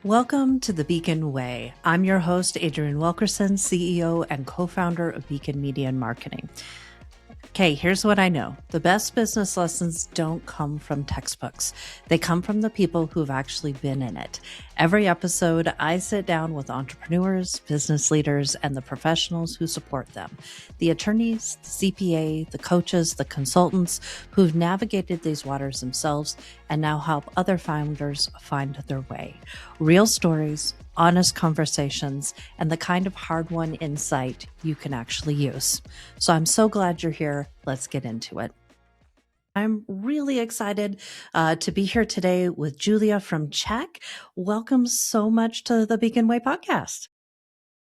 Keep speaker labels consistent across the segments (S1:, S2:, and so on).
S1: Welcome to the Beacon Way. I'm your host, Adrienne Wilkerson, CEO and co-founder of Beacon Media and Marketing. Okay, here's what I know. The best business lessons don't come from textbooks. They come from the people who've actually been in it. Every episode, I sit down with entrepreneurs, business leaders, and the professionals who support them. The attorneys, the CPA, the coaches, the consultants who've navigated these waters themselves and now help other founders find their way. Real stories, honest conversations, and the kind of hard-won insight you can actually use. So I'm so glad you're here. Let's get into it. I'm really excited to be here today with Julia from Cheque. Welcome so much to the Beacon Way podcast.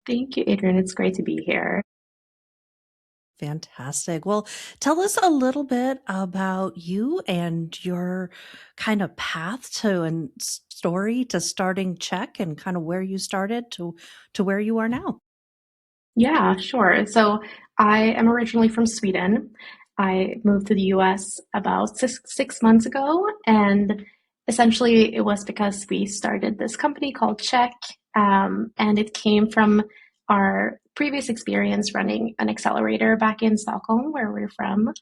S2: Thank you, Adrienne. It's great to be here.
S1: Fantastic. Well, tell us a little bit about you and your kind of path to and story to starting Cheque and kind of where you started to where you are now.
S2: Yeah, sure. So I am originally from Sweden. I moved to the US about six months ago, and essentially it was because we started this company called Cheque, and it came from our previous experience running an accelerator back in Stockholm, where we're from,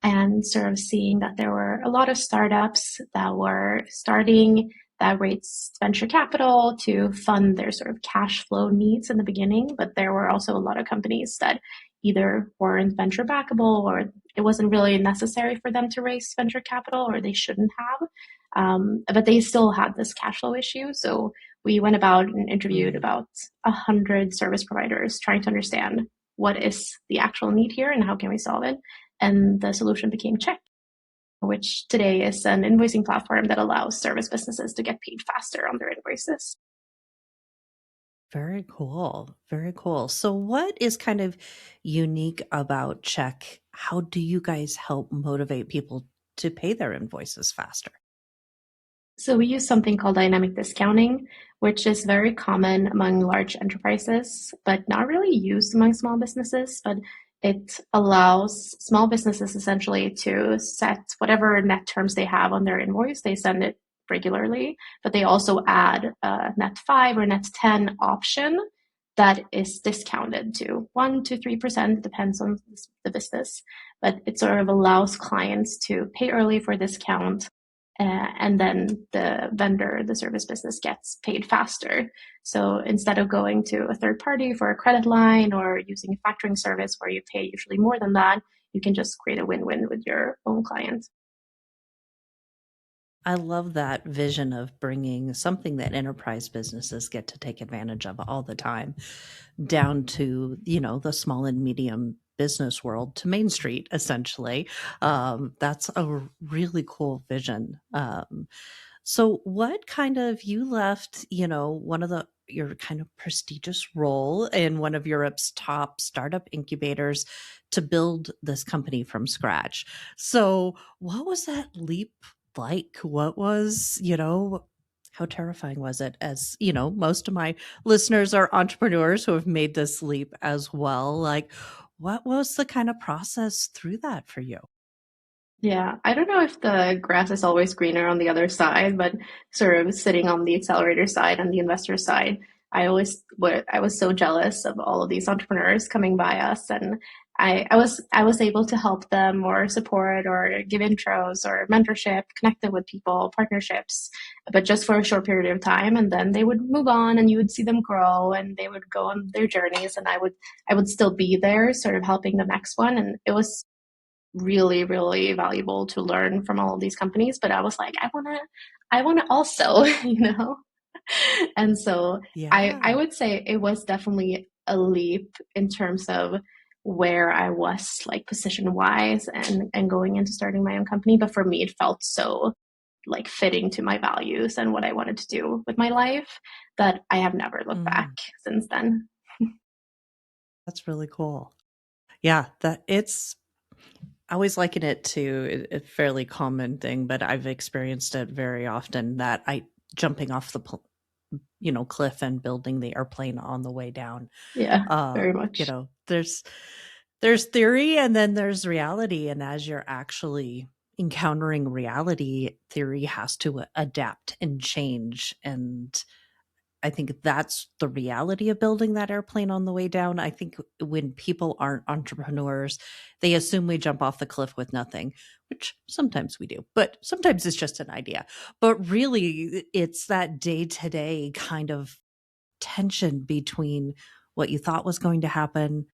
S2: and sort of seeing that there were a lot of startups that were starting that raised venture capital to fund their sort of cash flow needs in the beginning. But there were also a lot of companies that either weren't venture backable or it wasn't really necessary for them to raise venture capital or they shouldn't have. But they still had this cash flow issue. So we went about and interviewed about 100 service providers trying to understand what is the actual need here and how can we solve it. And the solution became Cheque, which today is an invoicing platform that allows service businesses to get paid faster on their invoices.
S1: Very cool. Very cool. So what is kind of unique about Cheque? How do you guys help motivate people to pay their invoices faster?
S2: So we use something called dynamic discounting, which is very common among large enterprises, but not really used among small businesses. But it allows small businesses essentially to set whatever net terms they have on their invoice. They send it regularly, but they also add a net 5 or net 10 option that is discounted to 1 to 3%, depends on the business. But it sort of allows clients to pay early for a discount, and then the vendor, the service business, gets paid faster. So instead of going to a third party for a credit line or using a factoring service where you pay usually more than that, you can just create a win-win with your own client.
S1: I love that vision of bringing something that enterprise businesses get to take advantage of all the time down to, the small and medium business world to Main Street, essentially. That's a really cool vision. So what kind of you left, one of your kind of prestigious role in one of Europe's top startup incubators to build this company from scratch. So what was that leap like? What was, how terrifying was it? As, most of my listeners are entrepreneurs who have made this leap as well. Like, what was the kind of process through that for you?
S2: Yeah, I don't know if the grass is always greener on the other side, but sort of sitting on the accelerator side and the investor side, I was so jealous of all of these entrepreneurs coming by us, and I was able to help them or support or give intros or mentorship, connect them with people, partnerships, but just for a short period of time, and then they would move on, and you would see them grow, and they would go on their journeys, and I would still be there, sort of helping the next one, and it was really, really valuable to learn from all of these companies. But I was like, I wanna also, you know? And so I
S1: Yeah.
S2: would say it was definitely a leap in terms of where I was like position wise and going into starting my own company. But for me, it felt so like fitting to my values and what I wanted to do with my life that I have never looked back
S1: Mhm.
S2: since then.
S1: That's really cool. Yeah, that it's I always liken it to a fairly common thing, but I've experienced it very often that I jumping off the cliff and building the airplane on the way down.
S2: Yeah, very much.
S1: There's theory and then there's reality, and as you're actually encountering reality, theory has to adapt and change, and I think that's the reality of building that airplane on the way down. I think when people aren't entrepreneurs, they assume we jump off the cliff with nothing, which sometimes we do, but sometimes it's just an idea. But really, it's that day to day kind of tension between what you thought was going to happen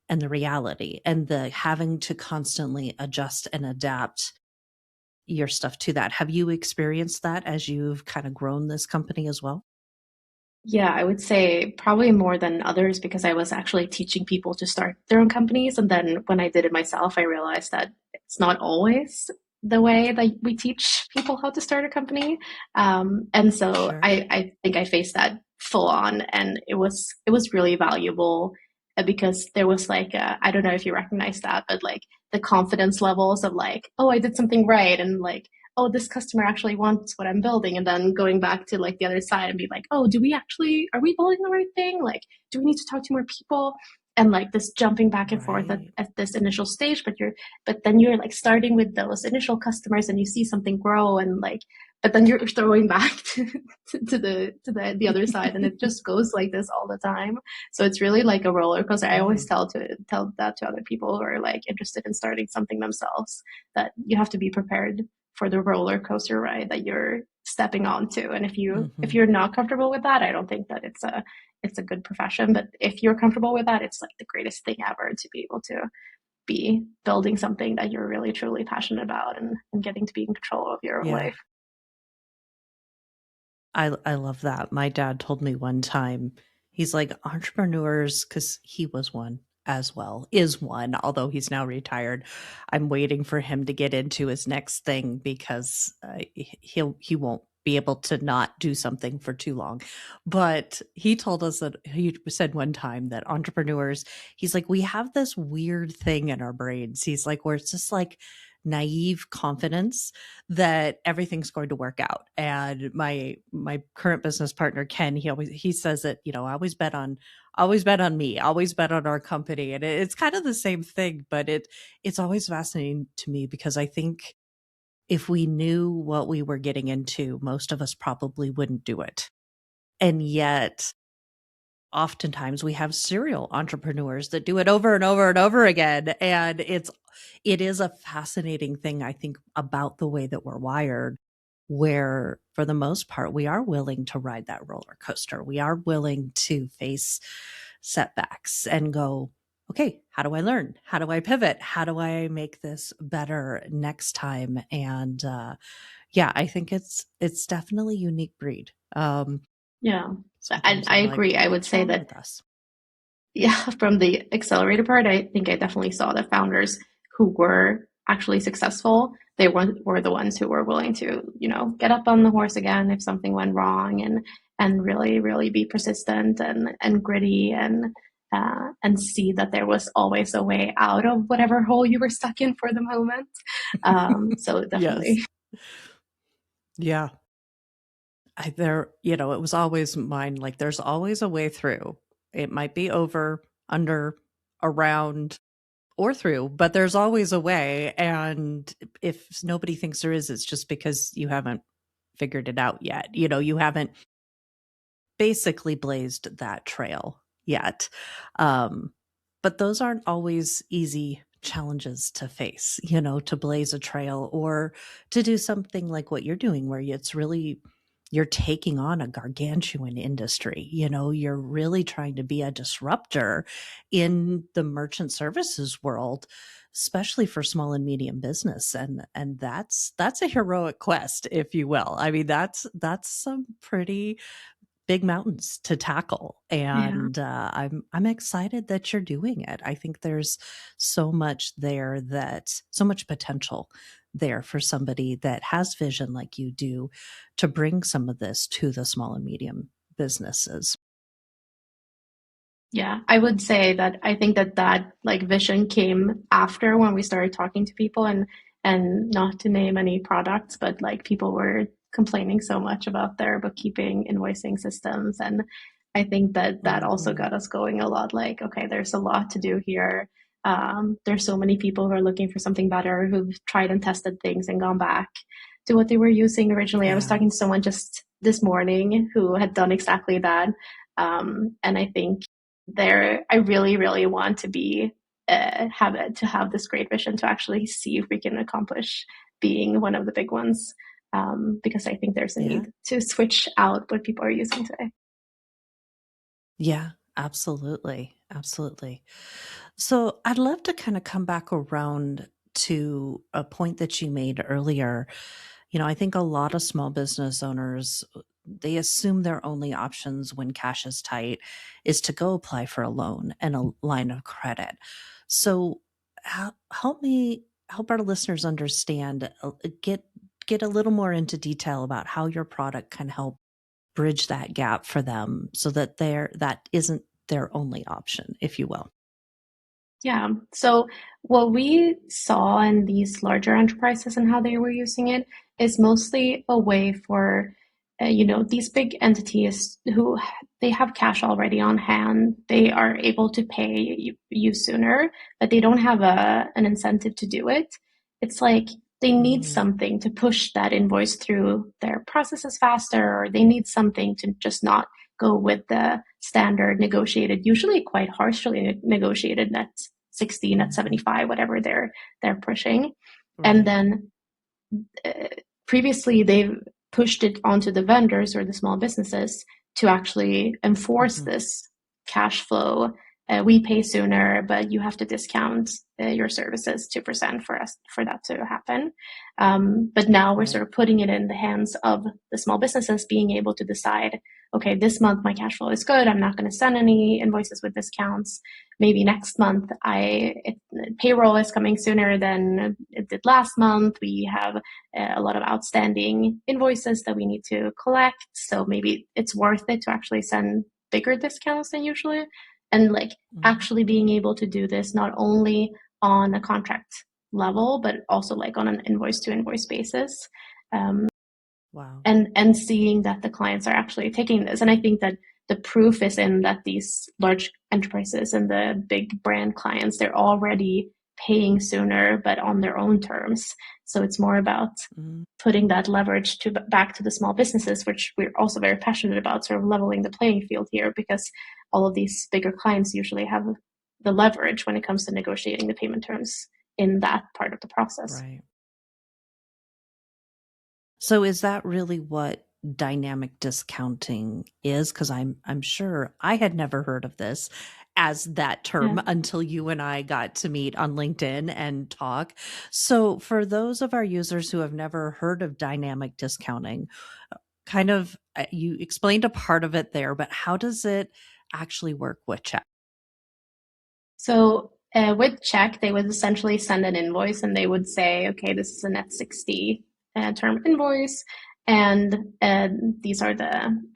S1: and the reality, and the having to constantly adjust and adapt your stuff to that. Have you experienced that as you've kind of grown this company as well?
S2: Yeah, I would say probably more than others because I was actually teaching people to start their own companies. And then when I did it myself, I realized that it's not always the way that we teach people how to start a company. And so
S1: Sure.
S2: I think I faced that full on, and it was really valuable because there was like I don't know if you recognize that, but like the confidence levels of like, oh, I did something right, and like, oh, this customer actually wants what I'm building. And then going back to like the other side and be like, oh, are we building the right thing? Like, do we need to talk to more people? And like this jumping back and forth
S1: Right.
S2: at this initial stage, but then you're like starting with those initial customers and you see something grow and like, but then you're throwing back to the other side, and it just goes like this all the time. So it's really like a roller coaster. I always
S1: Mm,
S2: tell that to other people who are like interested in starting something themselves, that you have to be prepared for the roller coaster ride that you're stepping onto. And if
S1: mhm.
S2: you're not comfortable with that, I don't think that it's a good profession. But if you're comfortable with that, it's like the greatest thing ever to be able to be building something that you're really truly passionate about, and getting to be in control of your own
S1: Yeah.
S2: life.
S1: I love that. My dad told me one time, he's like, entrepreneurs, because he was one as well, is one, although he's now retired. I'm waiting for him to get into his next thing because he won't be able to not do something for too long. But he told us that he said one time that entrepreneurs, he's like, we have this weird thing in our brains. He's like, where it's just like naive confidence that everything's going to work out. And my current business partner Ken, he says that, I always bet on me, always bet on our company. And it's kind of the same thing, but it's always fascinating to me because I think if we knew what we were getting into, most of us probably wouldn't do it. And yet oftentimes we have serial entrepreneurs that do it over and over and over again, and it is a fascinating thing, I think, about the way that we're wired, where for the most part we are willing to ride that roller coaster, we are willing to face setbacks and go, okay, how do I learn, how do I pivot, how do I make this better next time? And yeah, I think it's definitely a unique breed.
S2: Yeah, and
S1: Sometimes
S2: I
S1: I'm like,
S2: agree. I would
S1: what's
S2: say
S1: wrong
S2: that,
S1: with us?
S2: yeah, from the accelerator part, I think I definitely saw the founders who were actually successful. They were the ones who were willing to, get up on the horse again if something went wrong, and really, really be persistent and gritty, and see that there was always a way out of whatever hole you were stuck in for the moment. So
S1: Yes.
S2: definitely,
S1: Yeah. It was always mine. Like, there's always a way through. It might be over, under, around, or through, but there's always a way. And if nobody thinks there is, it's just because you haven't figured it out yet. You haven't basically blazed that trail yet. Um, but those aren't always easy challenges to face, to blaze a trail or to do something like what you're doing, where it's really, you're taking on a gargantuan industry. You're really trying to be a disruptor in the merchant services world, especially for small and medium business. And that's a heroic quest, if you will. I mean, that's some pretty big mountains to tackle,
S2: yeah.
S1: and I'm excited that you're doing it. I think there's so much there, that so much potential there for somebody that has vision like you do, to bring some of this to the small and medium businesses.
S2: Yeah, I would say that I think that like vision came after, when we started talking to people, and not to name any products, but like people were complaining so much about their bookkeeping invoicing systems, and I think that also
S1: Mhm.
S2: got us going a lot. Like, okay, there's a lot to do here. There's so many people who are looking for something better, who've tried and tested things and gone back to what they were using originally. I was
S1: Yeah.
S2: talking to someone just this morning who had done exactly that. And I think I really, really want to be have it to have this great vision to actually see if we can accomplish being one of the big ones. Because I think there's a
S1: Yeah.
S2: need to switch out what people are using today.
S1: Yeah, absolutely. Absolutely. So I'd love to kind of come back around to a point that you made earlier. I think a lot of small business owners, they assume their only options when cash is tight is to go apply for a loan and a line of credit. So help our listeners understand, get a little more into detail about how your product can help bridge that gap for them so that that isn't their only option, if you will.
S2: Yeah. So what we saw in these larger enterprises and how they were using it is mostly a way for, these big entities who they have cash already on hand. They are able to pay you sooner, but they don't have an incentive to do it. It's like they need
S1: Mm,
S2: something to push that invoice through their processes faster, or they need something to just not go with the standard negotiated, usually quite harshly negotiated net 16, at
S1: mhm.
S2: 75, whatever they're pushing. And
S1: Right.
S2: then uh, previously they've pushed it onto the vendors or the small businesses to actually enforce
S1: Mhm.
S2: this cash flow. We pay sooner, but you have to discount your services 2% for us for that to happen. But now we're
S1: Right.
S2: sort of putting it in the hands of the small businesses being able to decide, okay, this month my cash flow is good. I'm not going to send any invoices with discounts. Maybe next month payroll is coming sooner than it did last month. We have a lot of outstanding invoices that we need to collect. So maybe it's worth it to actually send bigger discounts than usually. And like
S1: Mhm.
S2: actually being able to do this not only on a contract level, but also like on an invoice to invoice basis. Um,
S1: Wow.
S2: and seeing that the clients are actually taking this. And I think that the proof is in that these large enterprises and the big brand clients, they're already paying sooner, but on their own terms. So it's more about
S1: Mhm.
S2: putting that leverage to back to the small businesses, which we're also very passionate about, sort of leveling the playing field here, because all of these bigger clients usually have the leverage when it comes to negotiating the payment terms in that part of the process.
S1: Right. So is that really what dynamic discounting is? Because I'm sure I had never heard of this as that
S2: Yeah.
S1: term until you and I got to meet on LinkedIn and talk. So for those of our users who have never heard of dynamic discounting, kind of you explained a part of it there, but how does it actually work with Check?
S2: So with Check, they would essentially send an invoice and they would say, okay, this is a net 60 term invoice. And these are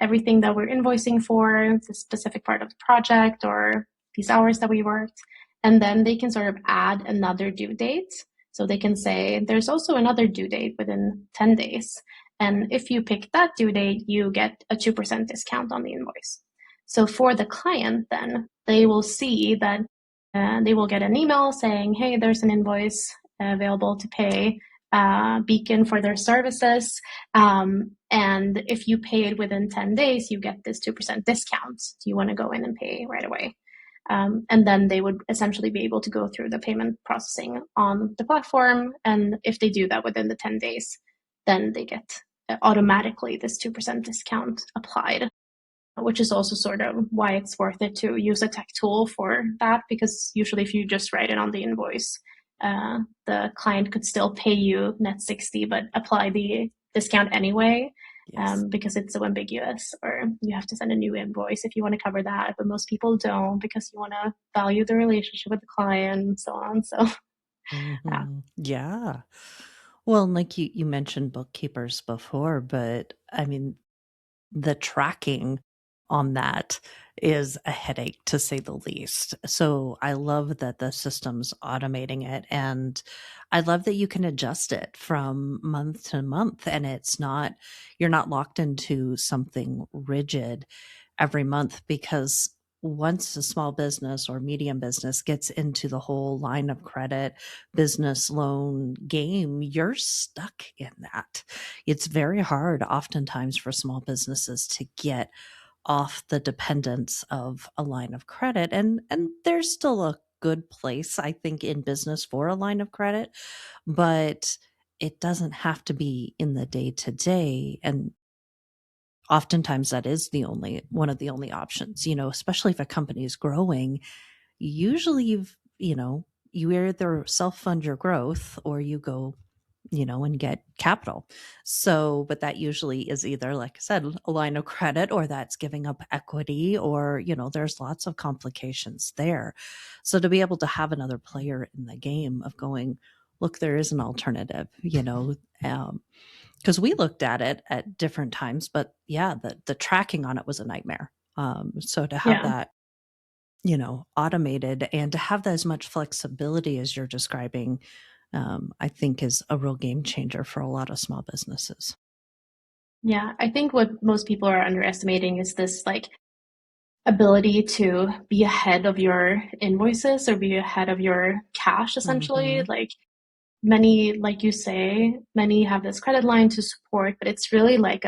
S2: everything that we're invoicing for, the specific part of the project or these hours that we worked. And then they can sort of add another due date. So they can say, there's also another due date within 10 days. And if you pick that due date, you get a 2% discount on the invoice. So for the client, then they will see that they will get an email saying, hey, there's an invoice available to pay Beacon for their services. And if you pay it within 10 days, you get this 2% discount. Do you want to go in and pay right away? And then they would essentially be able to go through the payment processing on the platform. And if they do that within the 10 days, then they get automatically this 2% discount applied, which is also sort of why it's worth it to use a tech tool for that, because usually if you just write it on the invoice, the client could still pay you net 60 but apply the discount anyway,
S1: Yes.
S2: because it's so ambiguous, or you have to send a new invoice if you want to cover that, but most people don't because you want to value the relationship with the client and so on. So yeah.
S1: Yeah. Well, and like you mentioned bookkeepers before, but I mean, the tracking on that is a headache to say the least. So I love that the system's automating it. And I love that you can adjust it from month to month and you're not locked into something rigid every month because once a small business or medium business gets into the whole line of credit business loan game, you're stuck in that. It's very hard oftentimes for small businesses to get off the dependence of a line of credit, and there's still a good place I think in business for a line of credit, but it doesn't have to be in the day to day, and oftentimes that is the only one of the only options, especially if a company is growing. Usually you either self fund your growth or you go, and get capital. So, but that usually is either, like I said, a line of credit, or that's giving up equity, or, there's lots of complications there. So to be able to have another player in the game of going, look, there is an alternative, because we looked at it at different times, but yeah, the tracking on it was a nightmare. So to have
S2: Yeah.
S1: that, automated, and to have as much flexibility as you're describing, I think is a real game changer for a lot of small businesses.
S2: Yeah. I think what most people are underestimating is this like ability to be ahead of your invoices or be ahead of your cash, essentially.
S1: Hmm.
S2: Like many, like you say, many have this credit line to support, but it's really like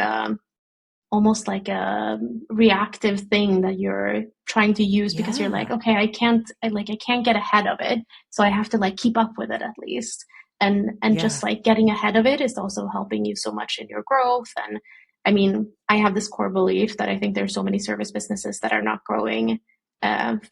S2: almost like a reactive thing that you're trying to use because you're like,
S1: Yeah.
S2: okay, I can't get ahead of it, so I have to like keep up with it at least. And just
S1: Yeah.
S2: like getting ahead of it is also helping you so much in your growth. And I mean, I have this core belief that I think there's so many service businesses that are not growing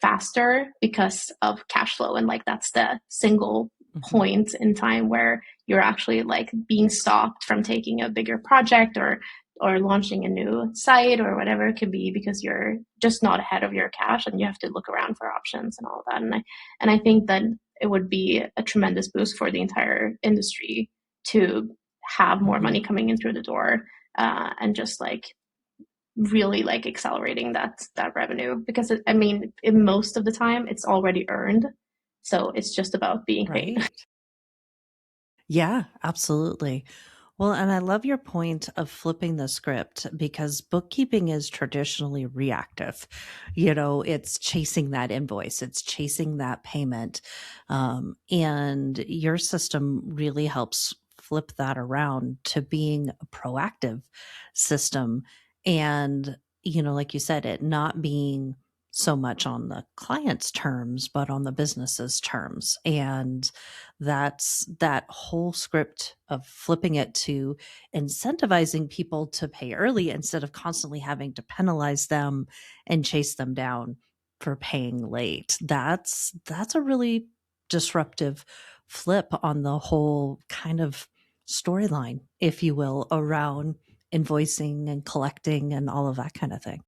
S2: faster because of cash flow, and like that's the single
S1: Hmm.
S2: point in time where you're actually like being stopped from taking a bigger project or launching a new site or whatever it could be, because you're just not ahead of your cash and you have to look around for options and all of that. And I think that it would be a tremendous boost for the entire industry to have more
S1: Hmm.
S2: money coming in through the door, and just like really like accelerating that revenue, because I mean, in most of the time it's already earned, so it's just about being paid.
S1: Right. Yeah, absolutely. Well, and I love your point of flipping the script, because bookkeeping is traditionally reactive. It's chasing that invoice, it's chasing that payment. And your system really helps flip that around to being a proactive system. And, like you said, it not being so much on the client's terms, but on the business's terms. And that's that whole script of flipping it to incentivizing people to pay early instead of constantly having to penalize them and chase them down for paying late. That's a really disruptive flip on the whole kind of storyline, if you will, around invoicing and collecting and all of that kind of thing.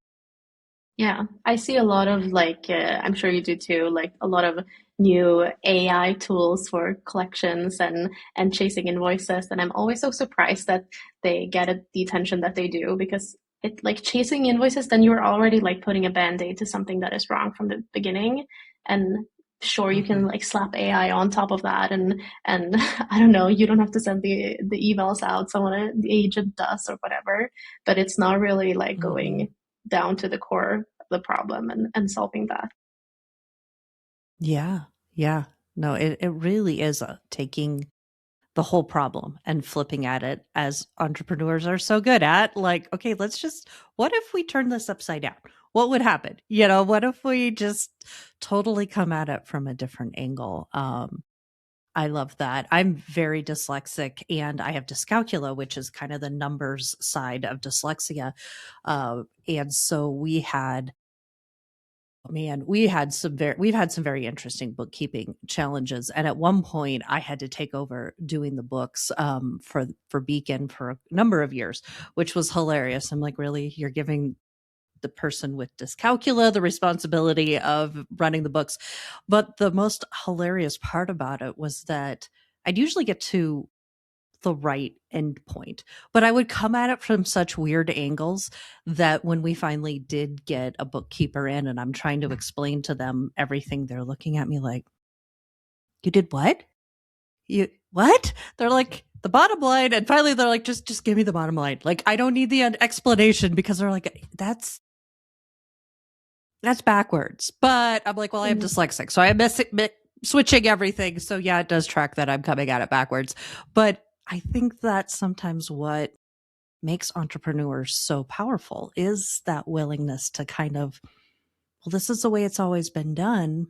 S2: Yeah, I see a lot of like, I'm sure you do too, like a lot of new AI tools for collections and chasing invoices, and I'm always so surprised that they get the attention that they do, because it like chasing invoices, then you're already like putting a band-aid to something that is wrong from the beginning, and sure you can
S1: Hmm.
S2: like slap AI on top of that, and I don't know, you don't have to send the emails out, someone the agent does or whatever, but it's not really like
S1: Hmm.
S2: going down to the core of the problem and solving that.
S1: Yeah. Yeah. No, it really is taking the whole problem and flipping at it, as entrepreneurs are so good at. Like, okay, what if we turn this upside down? What would happen? What if we just totally come at it from a different angle? I love that. I'm very dyslexic, and I have dyscalculia, which is kind of the numbers side of dyslexia. And so we've had some very interesting bookkeeping challenges, and at one point I had to take over doing the books for Beacon for a number of years, which was hilarious. I'm like, really, you're giving the person with dyscalculia the responsibility of running the books? But the most hilarious part about it was that I'd usually get to the right endpoint. But I would come at it from such weird angles that when we finally did get a bookkeeper in and I'm trying to explain to them everything, they're looking at me like, "You did what? You what?" They're like, "The bottom line." And finally they're like, just give me the bottom line. Like, I don't need the explanation, because they're like, that's backwards. But I'm like, well, I am
S2: Mm.
S1: dyslexic, so I'm switching everything. So yeah, it does track that I'm coming at it backwards. But I think that's sometimes what makes entrepreneurs so powerful is that willingness to kind of, well, this is the way it's always been done,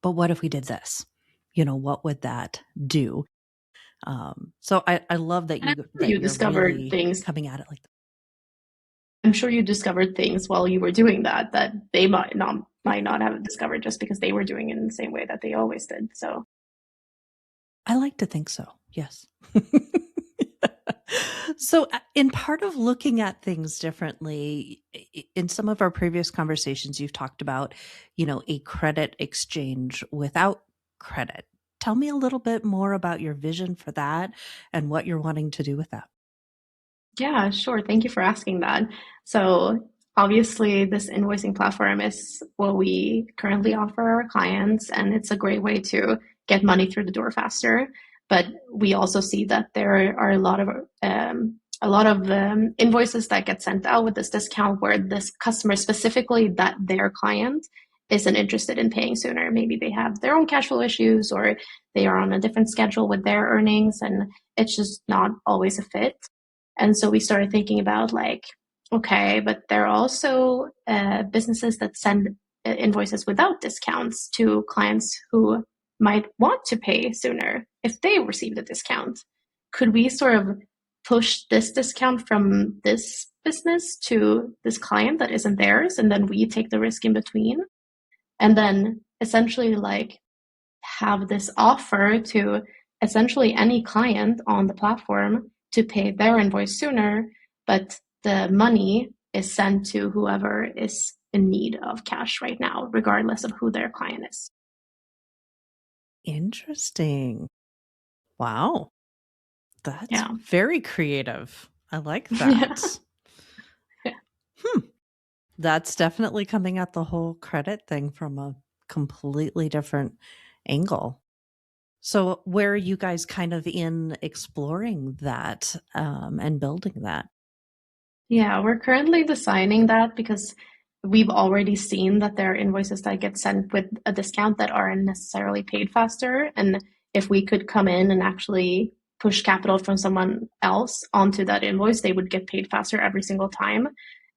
S1: but what if we did this? What would that do? So I love that
S2: And I'm
S1: you
S2: sure
S1: that
S2: you
S1: you're
S2: discovered
S1: really
S2: things.
S1: coming at it like that.
S2: I'm sure you discovered things while you were doing that that they might not have discovered just because they were doing it in the same way that they always did. So
S1: I like to think so. Yes. So, in part of looking at things differently, in some of our previous conversations, you've talked about, a credit exchange without credit. Tell me a little bit more about your vision for that and what you're wanting to do with that.
S2: yeah, sure. Thank you for asking that. So obviously, this invoicing platform is what we currently offer our clients, and it's a great way to get money through the door faster. But we also see that there are a lot of invoices that get sent out with this discount where this customer, specifically that their client, isn't interested in paying sooner. Maybe they have their own cash flow issues, or they are on a different schedule with their earnings, and it's just not always a fit. And so we started thinking about like, okay, but there are also businesses that send invoices without discounts to clients who might want to pay sooner if they received a discount. Could we sort of push this discount from this business to this client that isn't theirs, and then we take the risk in between? And then essentially like have this offer to essentially any client on the platform to pay their invoice sooner, but the money is sent to whoever is in need of cash right now, regardless of who their client is.
S1: Interesting. Wow. That's
S2: Yeah.
S1: very creative. I like
S2: Yeah.
S1: that. Hmm. That's definitely coming at the whole credit thing from a completely different angle. So, where are you guys kind of in exploring that and building that?
S2: Yeah, we're currently designing that because we've already seen that there are invoices that get sent with a discount that aren't necessarily paid faster. And if we could come in and actually push capital from someone else onto that invoice, they would get paid faster every single time.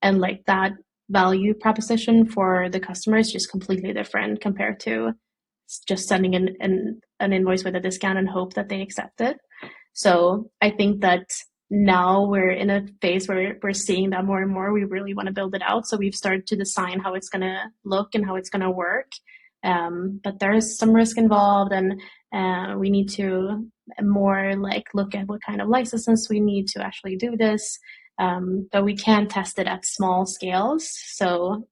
S2: And like that value proposition for the customer is just completely different compared to just sending an invoice with a discount and hope that they accept it. So I think that now we're in a phase where we're seeing that more and more. We really want to build it out. So we've started to design how it's going to look and how it's going to work. But there's some risk involved, and we need to more like look at what kind of licenses we need to actually do this. But we can test it at small scales. So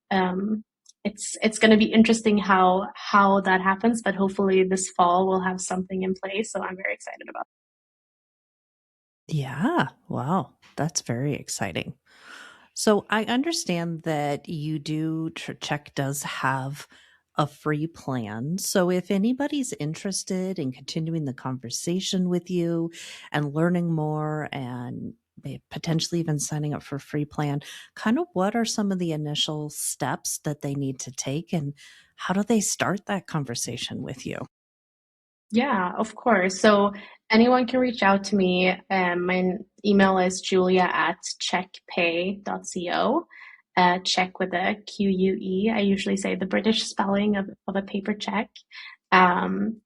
S2: it's going to be interesting how that happens. But hopefully this fall we'll have something in place. So I'm very excited about.
S1: Yeah. Wow. That's very exciting. So, I understand that you do, Check does have a free plan. So, if anybody's interested in continuing the conversation with you and learning more and potentially even signing up for a free plan, kind of what are some of the initial steps that they need to take and how do they start that conversation with you?
S2: Yeah, of course. So anyone can reach out to me. My email is julia@checkpay.co. Check with a QUE. I usually say the British spelling of a paper check. And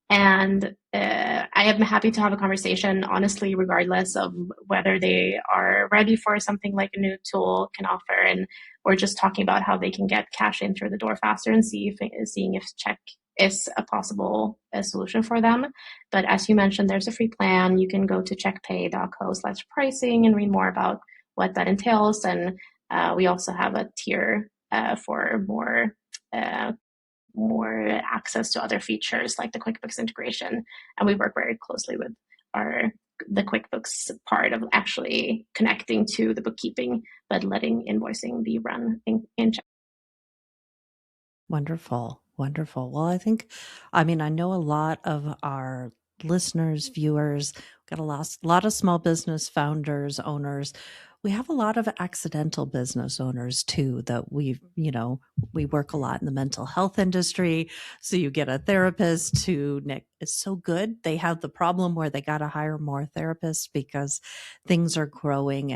S2: I am happy to have a conversation, honestly, regardless of whether they are ready for something like a new tool can offer, and or just talking about how they can get cash in through the door faster and seeing if Check is a possible solution for them. But as you mentioned, there's a free plan. You can go to checkpay.co/pricing and read more about what that entails. And we also have a tier for uh, more access to other features like the QuickBooks integration. And we work very closely with the QuickBooks part of actually connecting to the bookkeeping, but letting invoicing be run in Check.
S1: Wonderful. Wonderful. Well, I mean, I know a lot of our listeners, viewers, got lot of small business founders, owners. We have a lot of accidental business owners too that we've, we work a lot in the mental health industry. So you get a therapist who is so good. They have the problem where they got to hire more therapists because things are growing,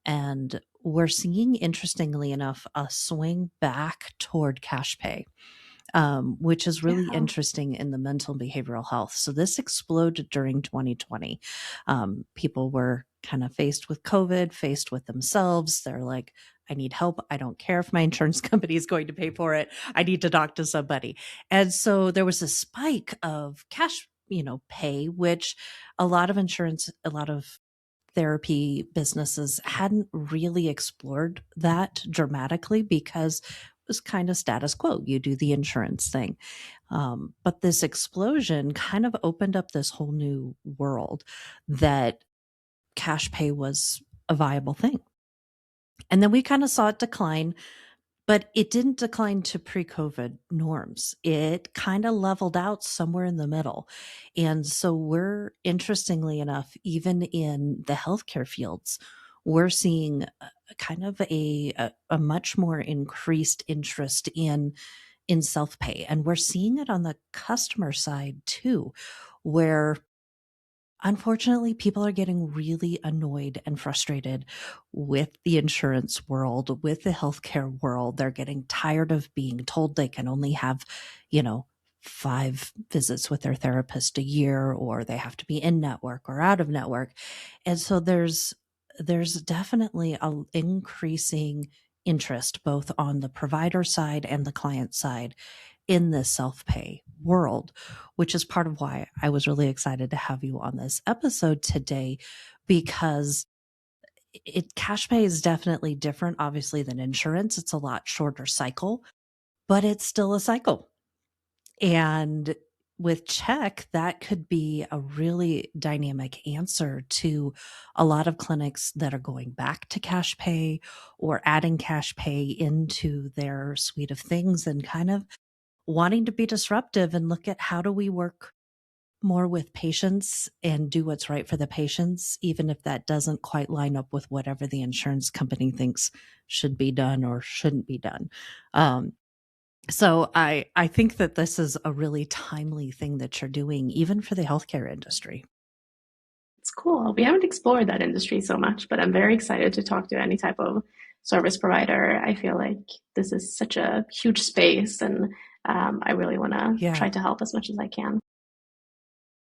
S1: and we're seeing, interestingly enough, a swing back toward cash pay, which is really
S2: Yeah.
S1: interesting in the mental and behavioral health. So this exploded during 2020. People were kind of faced with COVID, faced with themselves. They're like, I need help. I don't care if my insurance company is going to pay for it. I need to talk to somebody. And so there was a spike of cash, pay, which a lot of a lot of therapy businesses hadn't really explored that dramatically because it was kind of status quo. You do the insurance thing. But this explosion kind of opened up this whole new world that cash pay was a viable thing. And then we kind of saw it decline, but it didn't decline to pre-COVID norms. It kind of leveled out somewhere in the middle. And so we're, interestingly enough, even in the healthcare fields, we're seeing kind of a much more increased interest in self-pay. And we're seeing it on the customer side too, where unfortunately, people are getting really annoyed and frustrated with the insurance world, with the healthcare world. They're getting tired of being told they can only have, you know, 5 visits with their therapist a year, or they have to be in network or out of network. And so there's definitely an increasing interest both on the provider side and the client side in this self-pay world, which is part of why I was really excited to have you on this episode today, because cash pay is definitely different, obviously, than insurance. It's a lot shorter cycle, but it's still a cycle. And with check, that could be a really dynamic answer to a lot of clinics that are going back to cash pay or adding cash pay into their suite of things, and kind of wanting to be disruptive and look at how do we work more with patients and do what's right for the patients, even if that doesn't quite line up with whatever the insurance company thinks should be done or shouldn't be done. So I think that this is a really timely thing that you're doing, even for the healthcare industry.
S2: It's cool. We haven't explored that industry so much, but I'm very excited to talk to any type of service provider. I feel like this is such a huge space, and I really want to
S1: Yeah.
S2: try to help as much as I can.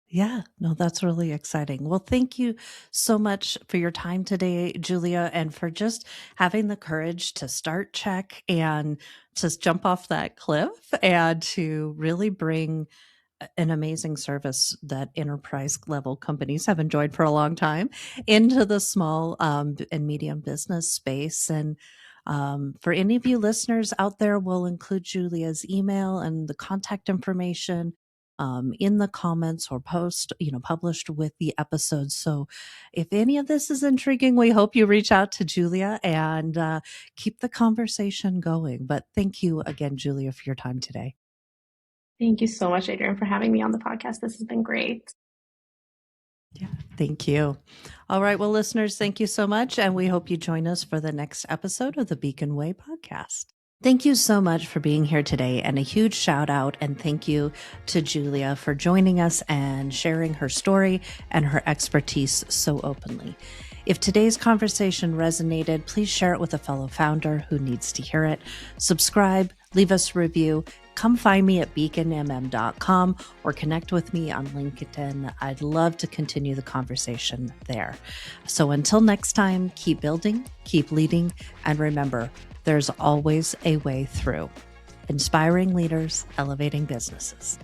S1: Yeah, no, that's really exciting. Well, thank you so much for your time today, Julia, and for just having the courage to start check and just jump off that cliff and to really bring an amazing service that enterprise level companies have enjoyed for a long time into the small and medium business space. And for any of you listeners out there, we'll include Julia's email and the contact information in the comments or published with the episode. So if any of this is intriguing, we hope you reach out to Julia and keep the conversation going. But thank you again, Julia, for your time today.
S2: Thank you so much, Adrian, for having me on the podcast. This has been great.
S1: Yeah, thank you. All right. Well, listeners, thank you so much. And we hope you join us for the next episode of the Beacon Way podcast. Thank you so much for being here today, and a huge shout out and thank you to Julia for joining us and sharing her story and her expertise so openly. If today's conversation resonated, please share it with a fellow founder who needs to hear it. Subscribe, leave us a review. Come find me at beaconmm.com or connect with me on LinkedIn. I'd love to continue the conversation there. So until next time, keep building, keep leading, and remember, there's always a way through. Inspiring leaders, elevating businesses.